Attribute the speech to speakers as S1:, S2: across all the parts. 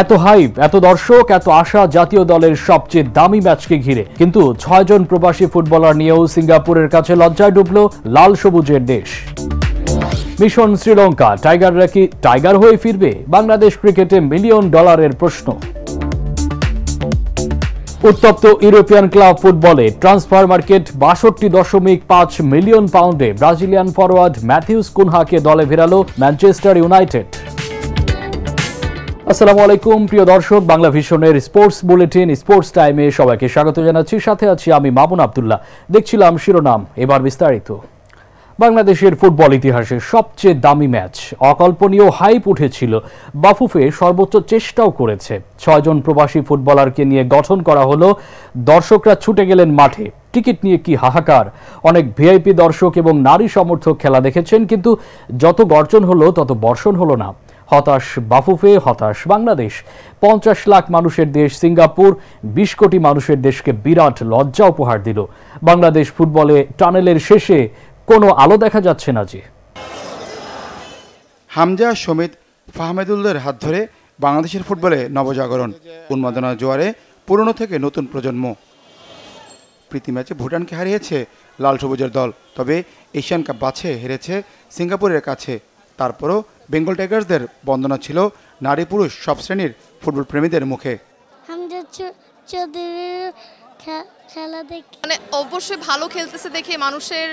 S1: এত হাইপ, এত দর্শক, এত আশা জাতীয় দলের সবচেয়ে দামি ম্যাচকে ঘিরে, কিন্তু 6 জন প্রবাসী ফুটবলার নিয়েও সিঙ্গাপুরের কাছে লজ্জায় ডুবল লাল সবুজের দেশ। মিশন শ্রীলঙ্কা, টাইগাররা কি টাইগার হয়ে ফিরবে? বাংলাদেশ ক্রিকেটে মিলিয়ন ডলারের প্রশ্ন। উত্তপ্ত ইউরোপিয়ান ক্লাব ফুটবলে ট্রান্সফার মার্কেট ৬২.৫ মিলিয়ন পাউন্ডে ব্রাজিলিয়ান ফরওয়ার্ড ম্যাথিউস কুনহাকে দলে ফেরালো ম্যানচেস্টার ইউনাইটেড। আসসালামু আলাইকুম প্রিয় দর্শক, বাংলা ভিশনের স্পোর্টস বুলেটিন স্পোর্টস টাইমে সবাইকে স্বাগত জানাচ্ছি। সাথে আছি আমি মামুন আব্দুল্লাহ। দেখছিলাম শিরোনাম, এবার বিস্তারিত। বাংলাদেশের ফুটবল ইতিহাসের সবচেয়ে দামি ম্যাচ, অকল্পনীয় হাইপ উঠেছিল। বাফুফে সর্বোচ্চ চেষ্টাও করেছে। 6 জন প্রবাসী ফুটবলারকে নিয়ে গঠন করা হলো। দর্শকরা ছুটে গেলেন মাঠে। টিকিট নিয়ে কি হাহাকার! অনেক ভিআইপি দর্শক এবং নারী সমর্থক খেলা দেখেছেন, কিন্তু যত গর্জন হলো তত বর্ষণ হলো না। হতাশ বাফুফে, হতাশ বাংলাদেশ। 50 লাখ মানুষের দেশ সিঙ্গাপুর 20 কোটি মানুষের দেশকে বিরাট লজ্জা উপহার দিল। বাংলাদেশ ফুটবলে টানেলের শেষে কোনো আলো দেখা যাচ্ছে না। যে
S2: হামজা, সমিত, ফাহমেদুলদের হাত ধরে বাংলাদেশের ফুটবলে নবজাগরণ, উন্মাদনা জোয়ারে পুরনো থেকে নতুন প্রজন্ম। প্রীতি ম্যাচে ভুটানকে হারিয়েছে লাল সবুজের দল, তবে এশিয়ান কাপ বাছে হেরেছে সিঙ্গাপুরের কাছে। তারপরও বেঙ্গল টাইগার্সদের বন্দনা ছিল নারী পুরুষ সব শ্রেণীর ফুটবল প্রেমীদের মুখে।
S3: হামজা চৌধুরীর খেলা দেখে
S4: মানে অবশ্যই ভালো খেলতেছে দেখে মানুষের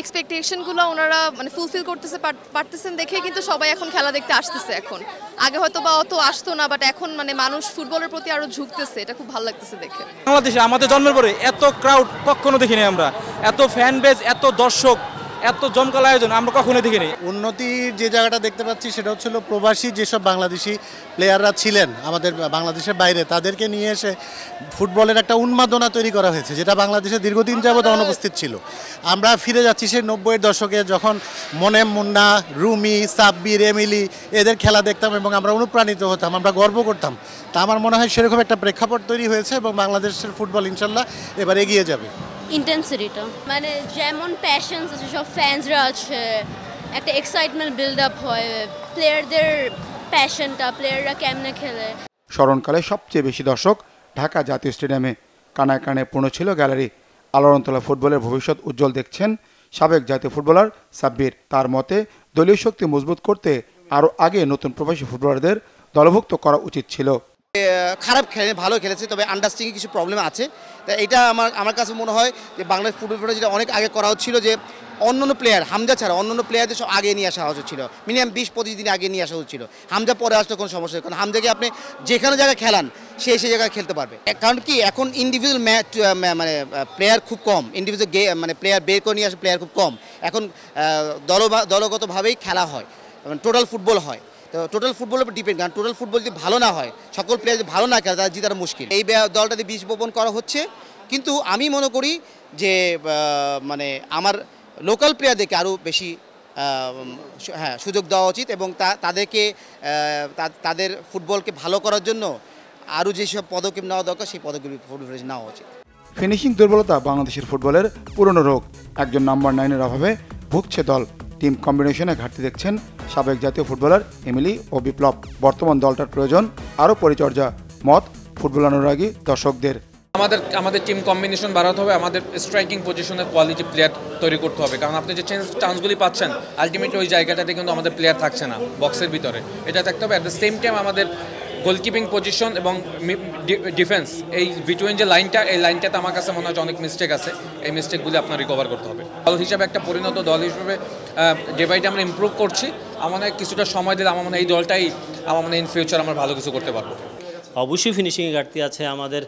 S4: এক্সপেকটেশনগুলো ওনারা মানে ফুলফিল করতেছে পারতেছেন দেখে কিন্তু সবাই এখন খেলা দেখতে আসতেছে। এখন আগে হয়তো বা অত আসতো না, বাট এখন মানে মানুষ ফুটবলের প্রতি আরো ঝুঁকতেছে। এটা খুব ভালো লাগতেছে দেখে।
S5: বাংলাদেশে আমাদের জন্মের পরে এত ক্রাউড কখনো দেখিনি আমরা, এত ফ্যান বেজ, এত দর্শক, এত জমকালো আয়োজন আমরা কখনো দেখিনি।
S6: উন্নতির যে জায়গাটা দেখতে পাচ্ছি সেটা হচ্ছিল প্রবাসী যেসব বাংলাদেশি প্লেয়াররা ছিলেন আমাদের বাংলাদেশের বাইরে, তাদেরকে নিয়ে এসে ফুটবলের একটা উন্মাদনা তৈরি করা হয়েছে, যেটা বাংলাদেশে দীর্ঘদিন যাবত অনুপস্থিত ছিল। আমরা ফিরে যাচ্ছি সেই 90-এর দশকে, যখন মনেম, মুন্না, রুমি, সাব্বির, এমিলি এদের খেলা দেখতাম এবং আমরা অনুপ্রাণিত হতাম, আমরা গর্ব করতাম। তা আমার মনে হয় সেরকম একটা প্রেক্ষাপট তৈরি হয়েছে এবং বাংলাদেশের ফুটবল ইনশাল্লাহ এবার এগিয়ে যাবে।
S7: ইন্টেন্সিটিটা মানে যেমন প্যাশনস আছে, সব ফ্যান্সরা আছে, একটা এক্সাইটমেন্ট বিল্ড আপ হয়, প্লেয়ারদের প্যাশনটা, প্লেয়াররা কেমনে খেলে।
S2: স্মরণকালে সবচেয়ে বেশি দর্শক ঢাকা জাতীয় স্টেডিয়ামে, কানায় কানায় পূর্ণ ছিল গ্যালারি। আলোড়নতলা ফুটবলের ভবিষ্যৎ উজ্জ্বল দেখছেন সাবেক জাতীয় ফুটবলার সাব্বির। তার মতে দলীয় শক্তি মজবুত করতে আরও আগে নতুন প্রবাসী ফুটবলারদের দলভুক্ত করা উচিত ছিল।
S8: খারাপ খেলে, ভালো খেলেছে, তবে আন্ডারস্ট্যান্ডিংয়ে কিছু প্রবলেম আছে। তা এটা আমার কাছে মনে হয় যে বাংলাদেশ ফুটবল যেটা অনেক আগে করা হচ্ছিল, যে অন্যান্য প্লেয়ার হামজা ছাড়া অন্যান্য প্লেয়ারদের সব আগে নিয়ে আসা হচ্ছিল, মিনিমাম 20-25 দিন আগে নিয়ে আসা হচ্ছিল। হামজা পরে আসলে কোনো সমস্যা নেই, কারণ হামজাকে আপনি যেখানে জায়গায় খেলান সেই জায়গায় খেলতে পারবে। কারণ কি এখন ইন্ডিভিজুয়াল ম্যাচ মানে প্লেয়ার খুব কম, ইন্ডিভিজুয়াল মানে প্লেয়ার বের করে নিয়ে আসে প্লেয়ার খুব কম। এখন দলগতভাবেই খেলা হয়, টোটাল ফুটবল হয়। তো টোটাল ফুটবলের উপর ডিপেন্ড, কারণ টোটাল ফুটবল যদি ভালো না হয়, সকল প্লেয়ার যদি ভালো না খেলে, তারা জিতাটা মুশকিল। এই দলটাতে বীজ বপন করা হচ্ছে, কিন্তু আমি মনে করি যে মানে আমার লোকাল প্লেয়ারদেরকে আরও বেশি সুযোগ দেওয়া উচিত এবং তাদেরকে তাদের ফুটবলকে ভালো করার জন্য আরও যেসব পদক্ষেপ নেওয়া দরকার সেই পদক্ষেপ নেওয়া উচিত।
S2: ফিনিশিং দুর্বলতা বাংলাদেশের ফুটবলের পুরনো রোগ। একজন নাম্বার 9-এর অভাবে ভুগছে দল। টিম কম্বিনেশনে ঘাটতি দেখছেন সাবেক জাতীয় ফুটবলার এমিলি ও বিপ্লব। বর্তমান দলটার প্রয়োজন আরও পরিচর্যা, মত ফুটবল অনুরাগী দর্শকদের।
S9: আমাদের টিম কম্বিনেশন বাড়াতে হবে, আমাদের স্ট্রাইকিং পজিশনের কোয়ালিটি প্লেয়ার তৈরি করতে হবে, কারণ আপনি যে চান্সগুলি পাচ্ছেন আলটিমেটলি ওই জায়গাটাতে কিন্তু আমাদের প্লেয়ার থাকছে না বক্সের ভিতরে, এটা থাকতে হবে। অ্যাট দ্য সেম টাইম আমাদের গোলকিপিং পজিশন এবং ডিফেন্স, এই বিটুইন যে লাইনটা, এই লাইনটাতে আমার কাছে মনে হয় অনেক মিস্টেক আছে। এই মিস্টেকগুলি আপনার রিকভার করতে হবে। দল হিসাবে, একটা পরিণত দল হিসেবে ডে বাই ডে আমরা ইমপ্রুভ করছি। আমার মনে হয় কিছুটা সময় দিলে আমার মনে হয় এই দলটাই আমার মনে হয় ইন ফিউচার আমরা ভালো কিছু করতে পারবো।
S10: অবশ্যই ফিনিশিংয়ে ঘাটতি আছে, আমাদের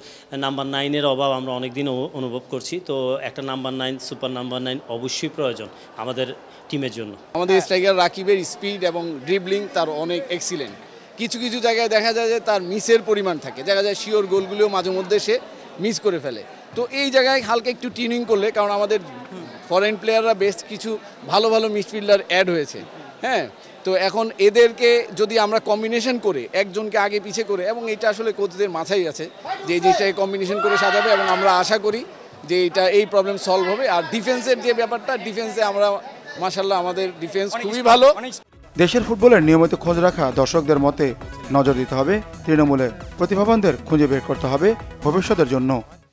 S10: নাম্বার 9-এর অভাব আমরা অনেক দিন অনুভব করছি। তো একটা নাম্বার 9, সুপার নাম্বার 9 অবশ্যই প্রয়োজন আমাদের টিমের জন্য।
S11: আমাদের স্ট্রাইকার রাকিবের স্পিড এবং ড্রিবলিং তার অনেক এক্সিলেন্ট। কিছু কিছু জায়গায় দেখা যায় যে তার মিসের পরিমাণ থাকে, দেখা যায় শিওর গোলগুলিও মাঝে মধ্যে সে মিস করে ফেলে। তো এই জায়গায় হালকা একটু টিউনিং করলে, কারণ আমাদের ফরেন প্লেয়াররা বেশ কিছু ভালো ভালো মিডফিল্ডার অ্যাড হয়েছে, হ্যাঁ। তো এখন এদেরকে যদি আমরা কম্বিনেশন করে একজনকে আগে পিছে করে, এবং এটা আসলে কোচদের মাথায় আছে যে এই জিনিসটাকে কম্বিনেশন করে সাজাবে, এবং আমরা আশা করি যে এই প্রবলেম সলভ হবে। আর ডিফেন্সের যে ব্যাপারটা, ডিফেন্সে আমরা মাশাআল্লাহ আমাদের ডিফেন্স খুবই ভালো।
S2: দেশের ফুটবলের নিয়মিত খোঁজ রাখা দর্শকদের মতে নজর দিতে হবে তৃণমূলে প্রতিভাবানদের খুঁজে বের করতে হবে ভবিষ্যতের জন্য।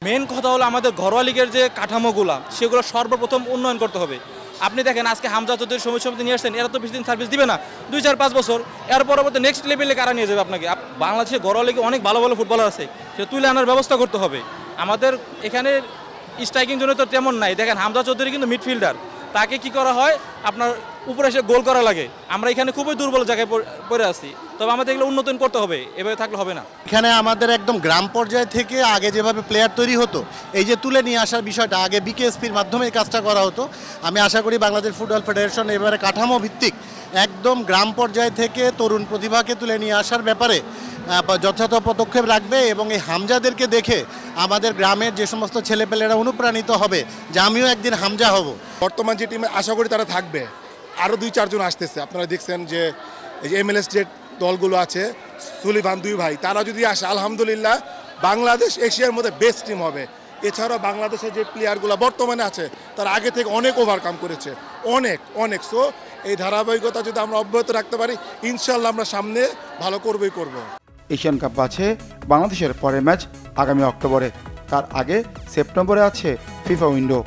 S5: মেন কথা হলো আমাদের ঘরোয়া লিগের যে কাঠামোগুলো সেগুলো সর্বপ্রথম উন্নয়ন করতে হবে। আপনি দেখেন আজকে হামজা চৌধুরী সমিতি নিয়ে আসছেন, এরা তো বেশি দিন সার্ভিস দিবে না, 2-4-5 বছর, এর পরবর্তী নেক্সট লেভেলে কারা নিয়ে যাবে আপনাকে? বাংলাদেশে ঘরোয়া লিগে অনেক ভালো ভালো ফুটবলার আছে, সেটা তুলে আনার ব্যবস্থা করতে হবে। আমাদের এখানে স্ট্রাইকিং জন্য তো তেমন নাই। দেখেন হামজা চৌধুরী কিন্তু মিডফিল্ডার, তাকে কি করা হয় আপনার উপরে এসে গোল করা লাগে। আমরা এখানে খুবই দুর্বল জায়গায় পড়ে আছি, তবে আমাদের এগুলো উন্নয়ন করতে হবে, এভাবে থাকলে হবে না।
S6: এখানে আমাদের একদম গ্রাম পর্যায় থেকে আগে যেভাবে প্লেয়ার তৈরি হতো, এই যে তুলে নিয়ে আসার বিষয়টা আগে বিকেএসপির মাধ্যমে এই কাজটা করা হতো। আমি আশা করি বাংলাদেশ ফুটবল ফেডারেশন এবারে কাঠামো ভিত্তিক একদম গ্রাম পর্যায় থেকে তরুণ প্রতিভাকে তুলে নিয়ে আসার ব্যাপারে যথাযথ পদক্ষেপ রাখবে এবং এই হামজাদেরকে দেখে আমাদের গ্রামের যে সমস্ত ছেলেপেলেরা অনুপ্রাণিত হবে যে আমিও একদিন হামজা হব।
S12: বর্তমান যে টিমে আশা করি তারা থাকবে, আরও 2-4 জন আসতেছে। আপনারা দেখছেন যে এই যে MLS যে দলগুলো আছে, সুলিভান 2 ভাই, তারা যদি আসে আলহামদুলিল্লাহ বাংলাদেশ এশিয়ার মধ্যে বেস্ট টিম হবে। এছাড়াও বাংলাদেশের যে প্লেয়ারগুলো বর্তমানে আছে তারা আগে থেকে অনেক ওভারকাম করেছে, অনেক। সো এই ধারাবাহিকতা যদি আমরা অব্যাহত রাখতে পারি ইনশাল্লাহ আমরা সামনে ভালো করবই করব।
S2: এশিয়ান কাপ আছে বাংলাদেশের পরের ম্যাচ আগামী অক্টোবরে, তার আগে সেপ্টেম্বরে আছে ফিফা উইন্ডো।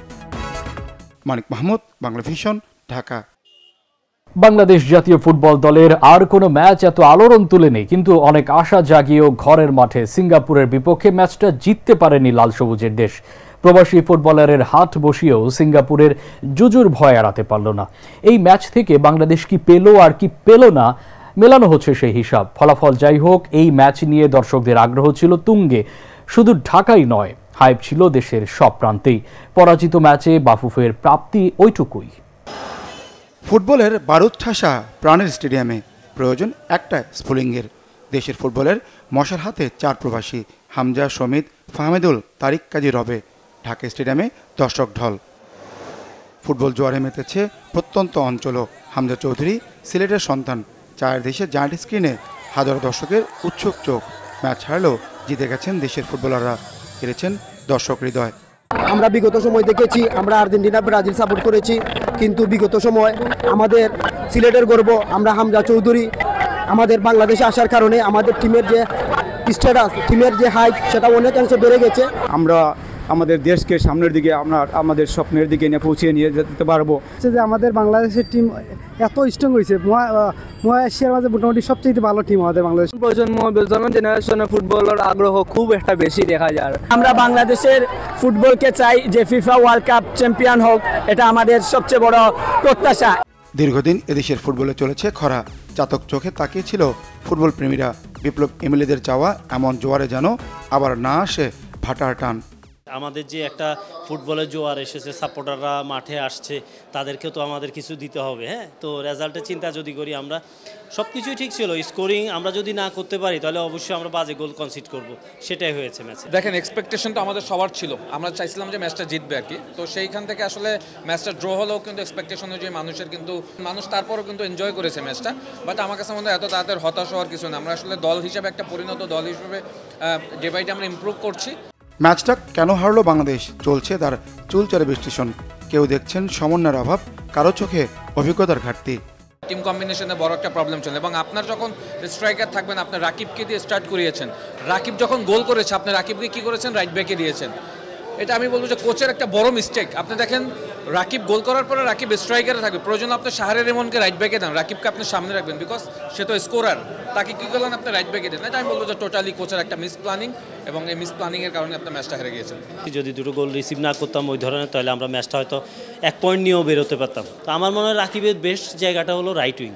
S2: মানিক মাহমুদ, বাংলা ভিশন, ঢাকা।
S1: বাংলাদেশ জাতীয় ফুটবল দলের আর কোনো ম্যাচ এত আলোড়ন তুলেনি, কিন্তু অনেক আশা জাগিয়েও ঘরের মাঠে সিঙ্গাপুরের বিপক্ষে ম্যাচটা জিততে পারেনি লাল সবুজের দেশ। প্রবাসী ফুটবলারের হাট বসিয়েও সিঙ্গাপুরের জুজুর ভয় এড়াতে পারল না। এই ম্যাচ থেকে বাংলাদেশ কি পেল আর কি পেল না মেলানো হচ্ছে সেই হিসাব। ফলাফল যাই হোক, এই ম্যাচ নিয়ে দর্শকদের আগ্রহ ছিল তুঙ্গে। শুধু ঢাকাই নয়, হাইপ ছিল দেশের সব প্রান্তেই। পরাজিত ম্যাচে বাফুফের প্রাপ্তি ওইটুকুই।
S2: ফুটবলের বারুদ ঠাসা প্রাণের স্টেডিয়ামে প্রয়োজন একটা স্ফুলিঙ্গের। দেশের ফুটবলের মশার হাতে 4 প্রবাসী, হামজা, সমিত, ফাহমেদুল, তারিক, কাজী, রবে। ঢাকা স্টেডিয়ামে দর্শক ঢল। ফুটবল জোয়ারে মেতেছে প্রত্যন্ত অঞ্চলও। হামজা চৌধুরী সিলেটের সন্তান, 4 দেশে জায়ান্ট স্ক্রিনে হাজারো দর্শকের উৎসুক চোখ। ম্যাচ হারলেও জিতে গেছেন দেশের ফুটবলাররা, হেরেছেন দর্শক হৃদয়।
S13: আমরা বিগত সময় দেখেছি, আমরা আর্জেন্টিনা, ব্রাজিল সাপোর্ট করেছি, কিন্তু বিগত সময় আমাদের সিলেটের গর্ব আমরা হামজা চৌধুরী আমাদের বাংলাদেশে আসার কারণে আমাদের টিমের যে স্ট্যাটাস, টিমের যে হাইপ, সেটা অনেকাংশে বেড়ে গেছে।
S14: আমরা আমাদের দেশকে সামনের দিকে আমাদের স্বপ্নের দিকে নিয়ে পৌঁছে নিয়ে যেতে পারবো।
S15: যে আমাদের বাংলাদেশের টিম এত স্ট্রং হয়েছে, এশিয়ার মাঝে মোটামুটি সবচেয়ে ভালো টিম আমাদের বাংলাদেশ।
S16: প্রজন্ম জেনারেশনে ফুটবলের আগ্রহ খুব একটা বেশি দেখা যায়।
S17: আমরা বাংলাদেশের ফুটবলকে চাই যে ফিফা ওয়ার্ল্ড কাপ চ্যাম্পিয়ন হোক, এটা আমাদের সবচেয়ে বড় প্রত্যাশা।
S2: দীর্ঘদিন এদেশের ফুটবলে চলেছে খরা। চাতক চোখে তাকিয়েছিল ফুটবল প্রেমীরা। বিপ্লব এমএলএদের চাওয়া এমন জোয়ারে যেন আবার না আসে ভাটার টান।
S10: আমাদের যে একটা ফুটবলের জোয়ার এসেছে, সাপোর্টাররা মাঠে আসছে, তাদেরকেও তো আমাদের কিছু দিতে হবে। হ্যাঁ, তো রেজাল্টের চিন্তা যদি করি, আমরা সব কিছুই ঠিক ছিল। স্কোরিং আমরা যদি না করতে পারি তাহলে অবশ্যই আমরা বাজে গোল কনসিড করব, সেটাই হয়েছে ম্যাচে।
S9: দেখেন, এক্সপেকটেশন তো আমাদের সবার ছিল, আমরা চাইছিলাম যে ম্যাচটা জিতবে আর কি। তো সেইখান থেকে আসলে ম্যাচটা ড্র হলেও কিন্তু এক্সপেকটেশন অনুযায়ী মানুষ তারপরও কিন্তু এনজয় করেছে ম্যাচটা। বাট আমার কাছে মনে হয় এত তাড়াতাড়ি হতাশ হওয়ার কিছু না। আমরা আসলে দল হিসেবে, একটা পরিণত দল হিসেবে ডে বাই ডে আমরা ইমপ্রুভ করছি।
S2: ম্যাচটা কেন হারলো বাংলাদেশ? চলছে তার চুলচেরা বিশ্লেষণ। কেউ দেখছেন সমন্বয়ের অভাব, কারো চোখে অভিজ্ঞতার ঘাটতি।
S9: টিম কম্বিনেশনে বড় একটা প্রবলেম ছিল, এবং আপনার যখন স্ট্রাইকার থাকবেন, আপনি রাকিবকে দিয়ে স্টার্ট করিয়েছেন। রাকিব যখন গোল করেছে, আপনি রাকিবকে কি করেছেন? রাইট ব্যাকে দিয়েছেন। এটা আমি বলবো যে কোচের একটা বড় মিস্টেক। আপনি দেখেন, রাকিব গোল করার পরে রাকিব স্ট্রাইকারে থাকবে, প্রয়োজন আপনি শাহরে রেমনকে রাইট ব্যাকে দেন, রাকিবকে আপনি সামনে রাখবেন, বিকজ সে তো স্কোরার। তাকে কী করলেন? আপনি রাইট ব্যাকে দেন। এটা আমি বলবো যে টোটালি কোচের একটা মিস প্ল্যানিং, এবং এই মিস প্ল্যানিংয়ের কারণে আপনার ম্যাচটা হেরে গিয়েছেন।
S10: যদি 2 গোল রিসিভ না করতাম ওই ধরনের, তাহলে আমরা ম্যাচটা হয়তো 1 পয়েন্ট নিয়েও বেরোতে পারতাম। তো আমার মনে হয় রাকিবের বেস্ট জায়গাটা হলো রাইট উইং।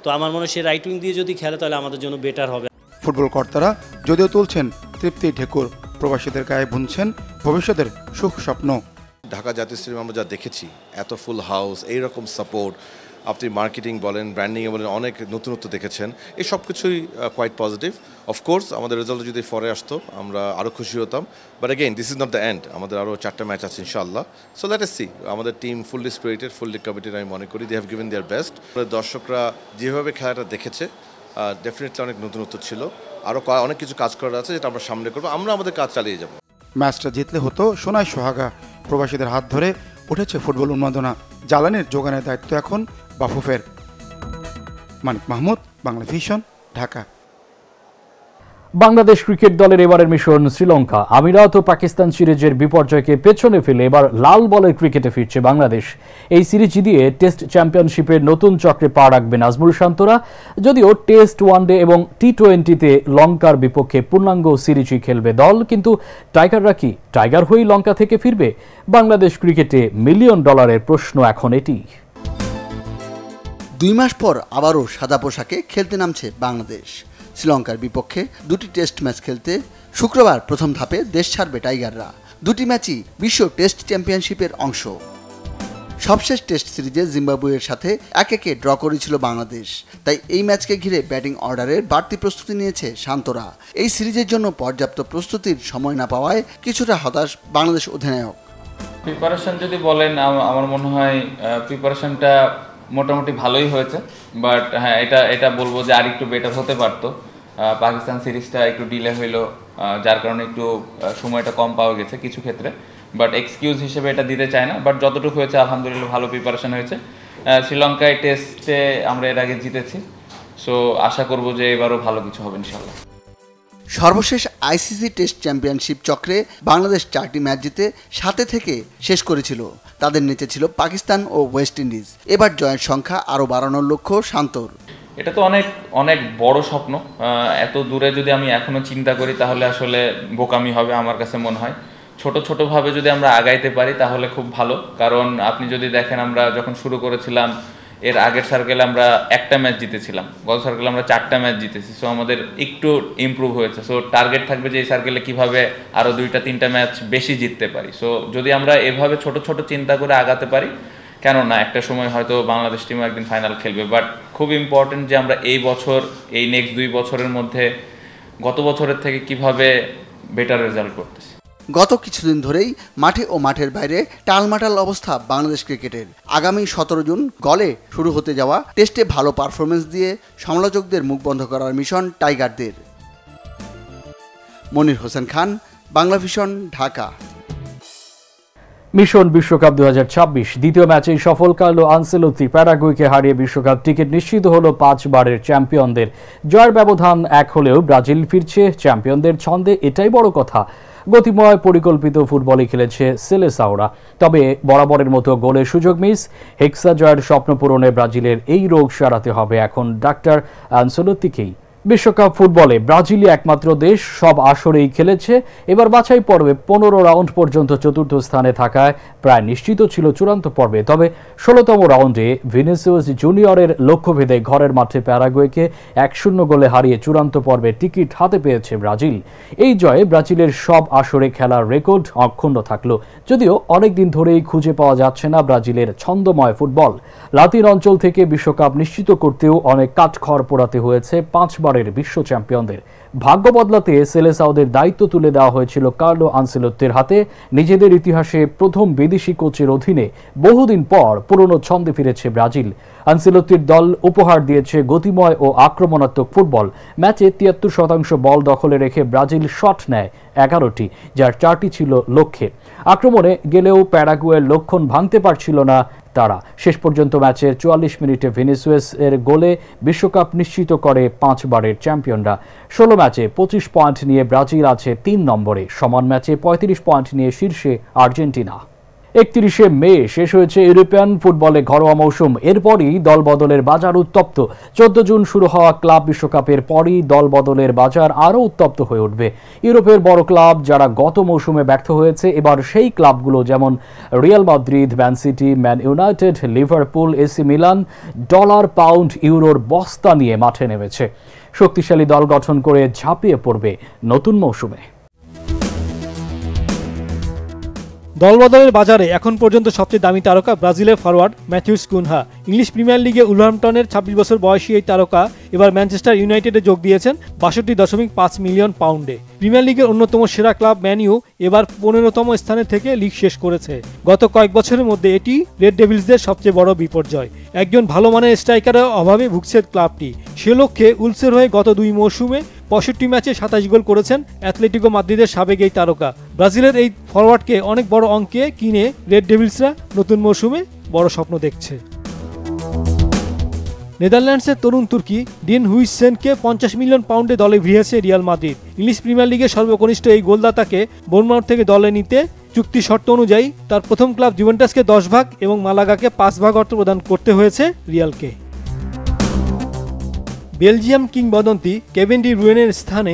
S10: তো আমার মনে হয় সে রাইট উইং দিয়ে যদি খেলে তাহলে আমাদের জন্য বেটার হবে।
S2: ফুটবল কর্তারা যদিও তুলছেন তৃপ্তি ঢেকুর, প্রবাসীদের গায়ে বুনছেন ভবিষ্যতের সুখ স্বপ্ন।
S18: ঢাকা জাতীয় স্টেডিয়ামে আমরা যা দেখেছি, এত ফুল হাউস, এইরকম সাপোর্ট, আপনি মার্কেটিং বলেন, ব্র্যান্ডিংয়ে বলেন, অনেক নতুনত্ব দেখেছেন, এই সব কিছুই কোয়াইট পজিটিভ। অফকোর্স আমাদের রেজাল্ট যদি পরে আসতো আমরা আরও খুশি হতাম, but again this is not the end. আমাদের আরও 4টা ম্যাচ আছে ইনশাআল্লাহ। So let us see. আমাদের team fully spirited, fully committed, আমি মনে করি they have given their best. দর্শকরা যেভাবে খেলাটা দেখেছে, ডেফিনেটলি অনেক নতুনত্ব ছিল। আরও অনেক কিছু কাজ করার আছে, যেটা আমরা সামনে করবো। আমরা আমাদের কাজ চালিয়ে যাব।
S2: ম্যাচটা জিতলে হতো সোনায় সোহাগা। প্রবাসীদের হাত ধরে উঠেছে ফুটবল উন্মাদনা। জ্বালানির যোগানের দায়িত্ব এখন বাফুফের। মানিক মাহমুদ, বাংলা ভিশন, ঢাকা।
S1: বাংলাদেশ ক্রিকেট দলের এবারের মিশন শ্রীলঙ্কা। আমিরাত ও পাকিস্তান সিরিজের বিপর্যয়কে পেছনে ফেলে এবার লাল বলের ক্রিকেটে ফিরছে বাংলাদেশ। এই সিরিজ দিয়ে টেস্ট চ্যাম্পিয়নশিপের নতুন চক্রে পা রাখবেন নাজমুল শান্তরা। যদিও টেস্ট, ওয়ানডে এবং টি-20তে লঙ্কার বিপক্ষে পূর্ণাঙ্গ সিরিজই খেলবে দল, কিন্তু টাইগাররা কি টাইগার হয়েই লঙ্কা থেকে ফিরবে? বাংলাদেশ ক্রিকেটে $1,000,000 প্রশ্ন এখন এটি।
S19: 2 মাস পর আবারও সাদা পোশাকে খেলতে নামছে বাংলাদেশ। শ্রীলঙ্কার বিপক্ষে 2টি টেস্ট ম্যাচ খেলতে শুক্রবার প্রথম ধাপে দেশ ছাড়বে টাইগাররা। 2টি ম্যাচই বিশ্ব টেস্ট চ্যাম্পিয়নশিপের অংশ। সবশেষ টেস্ট সিরিজে জিম্বাবুয়ের সাথে 1-1 ড্র করেছিল বাংলাদেশ, তাই এই ম্যাচকে ঘিরে ব্যাটিং অর্ডারের বাড়তি প্রস্তুতি নিয়েছে শান্তরা। এই সিরিজের জন্য পর্যাপ্ত প্রস্তুতির সময় না পাওয়ায় কিছুটা হতাশ বাংলাদেশ অধিনায়ক।
S20: প্রিপারেশন যদি বলেন, আমার মনে হয় প্রিপারেশনটা মোটামুটি ভালোই হয়েছে, বাট হ্যাঁ এটা বলবো যে আরেকটু বেটার হতে পারতো। পাকিস্তান সিরিজটা একটু ডিলে হইলো, যার কারণে একটু সময়টা কম পাওয়া গেছে কিছু ক্ষেত্রে, বাট এক্সকিউজ হিসেবে এটা দিতে চায় না। বাট যতটুকু হয়েছে আলহামদুলিল্লাহ ভালো প্রিপারেশন হয়েছে। শ্রীলঙ্কায় টেস্টে আমরা এর আগে জিতেছি, সো আশা করব যে এবারও ভালো কিছু হবে ইনশাল্লাহ।
S19: সর্বশেষ আইসিসি টেস্ট চ্যাম্পিয়নশিপ চক্রে বাংলাদেশ 4টি ম্যাচ জিতে 7 থেকে শেষ করেছিল। তাদের নিচে ছিল পাকিস্তান ও ওয়েস্ট ইন্ডিজ। এবার জয়ের সংখ্যা আরও বাড়ানোর লক্ষ্য শান্তর।
S20: এটা তো অনেক বড় স্বপ্ন। এত দূরে যদি আমি এখনো চিন্তা করি তাহলে আসলে বোকামি হবে আমার কাছে মনে হয়। ছোটভাবে যদি আমরা আগাইতে পারি তাহলে খুব ভালো, কারণ আপনি যদি দেখেন আমরা যখন শুরু করেছিলাম এর আগের সার্কেলে আমরা 1টা ম্যাচ জিতেছিলাম, গত সার্কেলে আমরা 4টা ম্যাচ জিতেছি। সো আমাদের একটু ইমপ্রুভ হয়েছে। সো টার্গেট থাকবে যে এই সার্কেলে কিভাবে আরও 2-3টা ম্যাচ বেশি জিততে পারি। সো যদি আমরা এভাবে ছোট চিন্তা করে আগাতে পারি, কেননা একটা সময় হয়তো বাংলাদেশ টিমও একদিন ফাইনাল খেলবে। বাট খুব ইম্পর্টেন্ট যে আমরা এই বছর, এই নেক্সট 2 বছরের মধ্যে গত বছরের থেকে কিভাবে বেটার রেজাল্ট করতেছি।
S19: গত কিছুদিন ধরেই মাঠে ও মাঠের বাইরে টালমাটাল অবস্থা বাংলাদেশ ক্রিকেটের। আগামী 17 জুন গলে শুরু হতে যাওয়া টেস্টে ভালো পারফরমেন্স দিয়ে সমালোচকদের মুখ বন্ধ করার মিশন টাইগারদের। মনির হোসেন খান, বাংলা ভিশন, ঢাকা।
S1: মিশন বিশ্বকাপ 2026 দ্বিতীয় ম্যাচেই সফল কার্লো আনসেলোতি প্যারাগুয়েকে হারিয়ে বিশ্বকাপ টিকিট নিশ্চিত হলো 5 বারের চ্যাম্পিয়নদের। জয়ের ব্যবধান 1 হলেও ব্রাজিল ফিরছে চ্যাম্পিয়নদের ছন্দে, এটাই বড় কথা। গতিময় পরিকল্পিত ফুটবলে খেলেছে সেলেসাওরা, তবে বরাবরের মতো গোলের সুযোগ মিস। হেক্সা জয়ের স্বপ্ন পূরণে ব্রাজিলের এই রোগ সারাতে হবে এখন ডাক্তার আনসেলোতিকেই। বিশ্বকাপ ফুটবলে ব্রাজিলই একমাত্র দেশ সব আসরেই খেলেছে। এবার বাছাই পর্বে 15 রাউন্ড পর্যন্ত চতুর্থ স্থানে থাকায় প্রায় নিশ্চিত ছিল চূড়ান্ত পর্বে। তবে 16তম রাউন্ডে ভিনিসিয়াস জুনিয়রের লক্ষ্যভেদে ঘরের মাঠে প্যারাগুয়েকে 1-0 গোলে হারিয়ে চূড়ান্ত পর্বে টিকিট হাতে পেয়েছে ব্রাজিল। এই জয়ে ব্রাজিলের সব আসরে খেলার রেকর্ড অক্ষুণ্ণ থাকলো, যদিও অনেকদিন ধরেই খুঁজে পাওয়া যাচ্ছে না ব্রাজিলের ছন্দময় ফুটবল। লাতিন অঞ্চল থেকে বিশ্বকাপ নিশ্চিত করতেও অনেক কাঠখড় পোড়াতে হয়েছে 5 বারের বিশ্ব চ্যাম্পিয়নদের। ভাগ্য বদলাতে সেলেসাওদের দায়িত্ব তুলে দেওয়া হয়েছিল কার্লো আনসেলোত্তির হাতে। নিজেদের ইতিহাসে প্রথম বিদেশি কোচের অধীনে বহুদিন পর পুরনো ছন্দে ফিরেছে ব্রাজিল। আনসেলোত্তির দল উপহার দিয়েছে গতিময় ও আক্রমণাত্মক ফুটবল। ম্যাচে 73% বল দখলে রেখে ব্রাজিল শট নেয় 11টি, যার 4টি ছিল লক্ষ্যে। আক্রমণে গেলেও প্যারাগুয়ের লক্ষণ ভাঙতে পারছিল না তারা। শেষ পর্যন্ত ম্যাচের 44 মিনিটে ভিনিসিয়াস এর গোলে বিশ্বকাপ নিশ্চিত করে 5 বারের চ্যাম্পিয়নরা। 16 ম্যাচে 25 পয়েন্ট নিয়ে ব্রাজিল আছে 3 নম্বরে। সমান ম্যাচে 35 পয়েন্ট নিয়ে শীর্ষে আর্জেন্টিনা। 31শে মে শেষ হয়েছে ইউরোপিয়ান ফুটবলে ঘরোয়া মৌসুম। এরপরই দল বদলের বাজার উত্তপ্ত। 14 জুন শুরু হওয়া ক্লাব বিশ্বকাপের পরই দল বদলের বাজার আরও উত্তপ্ত হয়ে উঠবে। ইউরোপের বড় ক্লাব যারা গত মৌসুমে ব্যর্থ হয়েছে, এবার সেই ক্লাবগুলো যেমন Real Madrid, Man City, Man United, Liverpool, AC Milan dollar, pound, ইউরোর বস্তা নিয়ে মাঠে নেমেছে। শক্তিশালী দল গঠন করে ঝাঁপিয়ে পড়বে নতুন মৌসুমে।
S21: দলবদলের বাজারে এখন পর্যন্ত সবচেয়ে দামি তারকা ব্রাজিলের forward Matheus Cunha. English premier লিগে উলভারহ্যাম্পটনের 26 বছর বয়সী এই তারকা এবার ম্যানচেস্টার ইউনাইটেডে যোগ দিয়েছেন 62.5 মিলিয়ন পাউন্ডে। প্রিমিয়ার লিগের অন্যতম সেরা ক্লাব ম্যান ইউ এবার 15তম স্থানে থেকে লিগ শেষ করেছে। গত কয়েক বছরের মধ্যে এটি রেড ডেভিলসদের সবচেয়ে বড় বিপর্যয়। একজন ভালো মানের স্ট্রাইকারের অভাবে ভুগছে ক্লাবটি। সে লক্ষ্যে উলসের হয়ে গত 2 মৌসুমে 65 ম্যাচে 27 গোল করেছেন অ্যাথলেটিকো মাদ্রিদের সাবেক এই তারকা। ব্রাজিলের এই ফরওয়ার্ডকে অনেক বড় অঙ্কে কিনে রেড ডেভিলসরা নতুন মৌসুমে বড় স্বপ্ন দেখছে। নেদারল্যান্ডসের তরুণ তুর্কি ডিন হুইসেনকে 50 মিলিয়ন পাউন্ডে দলে ভিড়িয়েছে রিয়াল মাদ্রিদ। ইংলিশ প্রিমিয়ার লিগের সর্বকনিষ্ঠ এই গোলদাতাকে বোর্নমাউথ থেকে দলে নিতে চুক্তি শর্ত অনুযায়ী তার প্রথম ক্লাব জুভেন্টাসকে 10 ভাগ এবং মালাগাকে 5 ভাগ অর্থ প্রদান করতে হয়েছে রিয়ালকে। বেলজিয়াম কিংবদন্তি কেভিন ডি ব্রুয়েনের স্থানে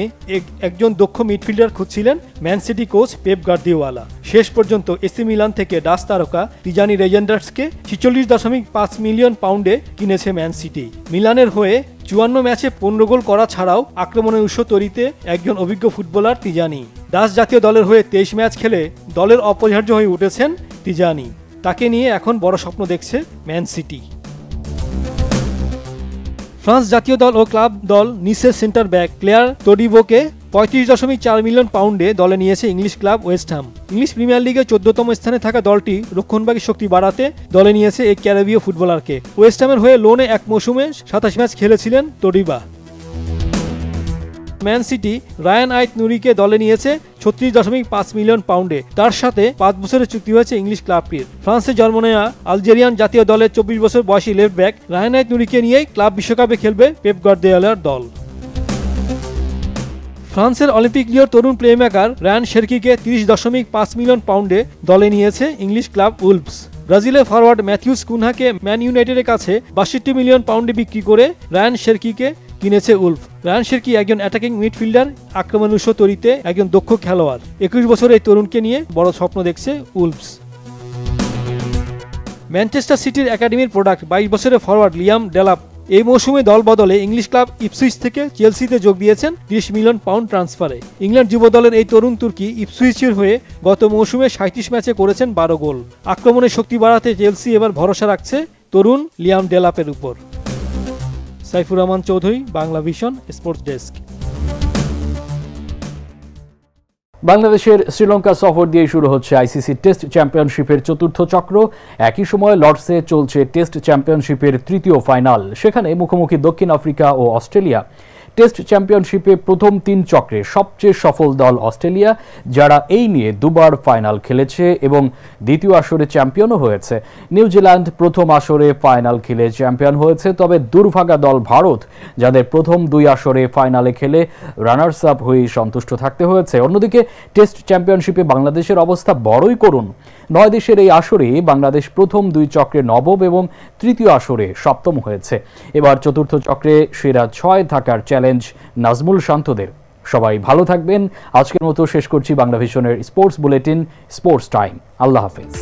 S21: একজন দক্ষ মিডফিল্ডার খুঁজছিলেন Man City coach Pep Guardiola. শেষ পর্যন্ত এসি মিলান থেকে ডাচ তারকা তিজানি রেজেন্ডার্সকে 46.5 মিলিয়ন পাউন্ডে কিনেছে ম্যান সিটি। মিলানের হয়ে 54 ম্যাচে 15 গোল করা ছাড়াও আক্রমণের উৎস তৈরিতে একজন অভিজ্ঞ ফুটবলার তিজানি। ডাচ জাতীয় দলের হয়ে 23 ম্যাচ খেলে দলের অপরিহার্য হয়ে উঠেছেন তিজানি। তাকে নিয়ে এখন বড় স্বপ্ন দেখছে ম্যান সিটি। ফ্রান্স জাতীয় দল ও ক্লাব দল নিসের সেন্টার ব্যাক ক্লেয়ার তোডিবোকে 35.4 মিলিয়ন পাউন্ডে দলে নিয়েছে ইংলিশ ক্লাব ওয়েস্ট হাম। ইংলিশ প্রিমিয়ার লিগে 14তম স্থানে থাকা দলটি রক্ষণভাগী শক্তি বাড়াতে দলে নিয়েছে এই ক্যারিবীয় ফুটবলারকে। ওয়েস্ট হামের হয়ে লোনে এক মৌসুমে 27 ম্যাচ খেলেছিলেন তোডিবা। ম্যান সিটি রায়ান আইত নুরিকে দলে নিয়েছে 36.5 মিলিয়ন পাউন্ডে। তার সাথে 5 বছরের চুক্তি হয়েছে ইংলিশ ক্লাবটির। ফ্রান্সে জন্ম নেওয়া আলজেরিয়ান জাতীয় দলের 24 বছর বয়সী লেফট ব্যাক রায়ান আইত নুরিকে নিয়েই ক্লাব বিশ্বকাপে খেলবে পেপ গার্দিওলার দল। ফ্রান্সের অলিম্পিক লিওর তরুণ প্লেমেকার রায়ান শেরকিকে 30.5 মিলিয়ন পাউন্ডে দলে নিয়েছে ইংলিশ ক্লাব উলভস। ব্রাজিলের ফরওয়ার্ড ম্যাথিউস কুনহাকে ম্যান ইউনাইটেডের কাছে 62 মিলিয়ন পাউন্ডে বিক্রি করে রায়ান শেরকিকে কিনেছে উলফ। রায়ান শেরকি একজন অ্যাটাকিং মিডফিল্ডার, আক্রমণ উৎস তৈরিতে একজন দক্ষ খেলোয়াড়। 21 বছরের এই তরুণকে নিয়ে বড় স্বপ্ন দেখছে উলভস। ম্যানচেস্টার সিটির একাডেমির প্রোডাক্ট 22 বছরের ফরওয়ার্ড লিয়াম ডেলাপ এই মৌসুমে দল বদলে ইংলিশ ক্লাব ইপসুইচ থেকে চেলসিতে যোগ দিয়েছেন 30 মিলিয়ন পাউন্ড ট্রান্সফারে। ইংল্যান্ড যুব দলের এই তরুণ তুর্কি ইপসুইচের হয়ে গত মৌসুমে 37 ম্যাচে করেছেন 12 গোল। আক্রমণের শক্তি বাড়াতে চেলসি এবার ভরসা রাখছে তরুণ লিয়াম ডেলাপের উপর। Saifur Rahman Chowdhury, Bangla vision, sports desk.
S1: বাংলাদেশের শ্রীলঙ্কা সফর দিয়ে শুরু হচ্ছে আইসিসি টেস্ট চ্যাম্পিয়নশিপের চতুর্থ চক্র। একই সময় লর্ডসে চলছে টেস্ট চ্যাম্পিয়নশিপের তৃতীয় ফাইনাল। সেখানে মুখোমুখি দক্ষিণ আফ্রিকা ও অস্ট্রেলিয়া। টেস্ট চ্যাম্পিয়নশিপে প্রথম 3 চক্রে সবচেয়ে সফল দল অস্ট্রেলিয়া, যারা এই নিয়ে দুবার ফাইনাল খেলেছে এবং দ্বিতীয় আসরে চ্যাম্পিয়নও হয়েছে। নিউজিল্যান্ড প্রথম আসরে ফাইনাল খেলে চ্যাম্পিয়ন হয়েছে, তবে দুর্ভাগা দল ভারত, যাদের প্রথম 2 আসরে ফাইনালে খেলে রানার্স আপ হয়ে সন্তুষ্ট থাকতে হয়েছে। অন্যদিকে টেস্ট চ্যাম্পিয়নশিপে বাংলাদেশের অবস্থা বড়ই করুণ। 9 দেশের এই আসরে বাংলাদেশ প্রথম 2 চক্রে নবম এবং তৃতীয় আসরে সপ্তম হয়েছে। এবার চতুর্থ চক্রে সেরা 6 থাকার চ্যালেঞ্জ নাজমুল শান্তদের। সবাই ভালো থাকবেন। আজকের মতো শেষ করছি বাংলা ভিশনের স্পোর্টস বুলেটিন, স্পোর্টস টাইম। আল্লাহ হাফেজ।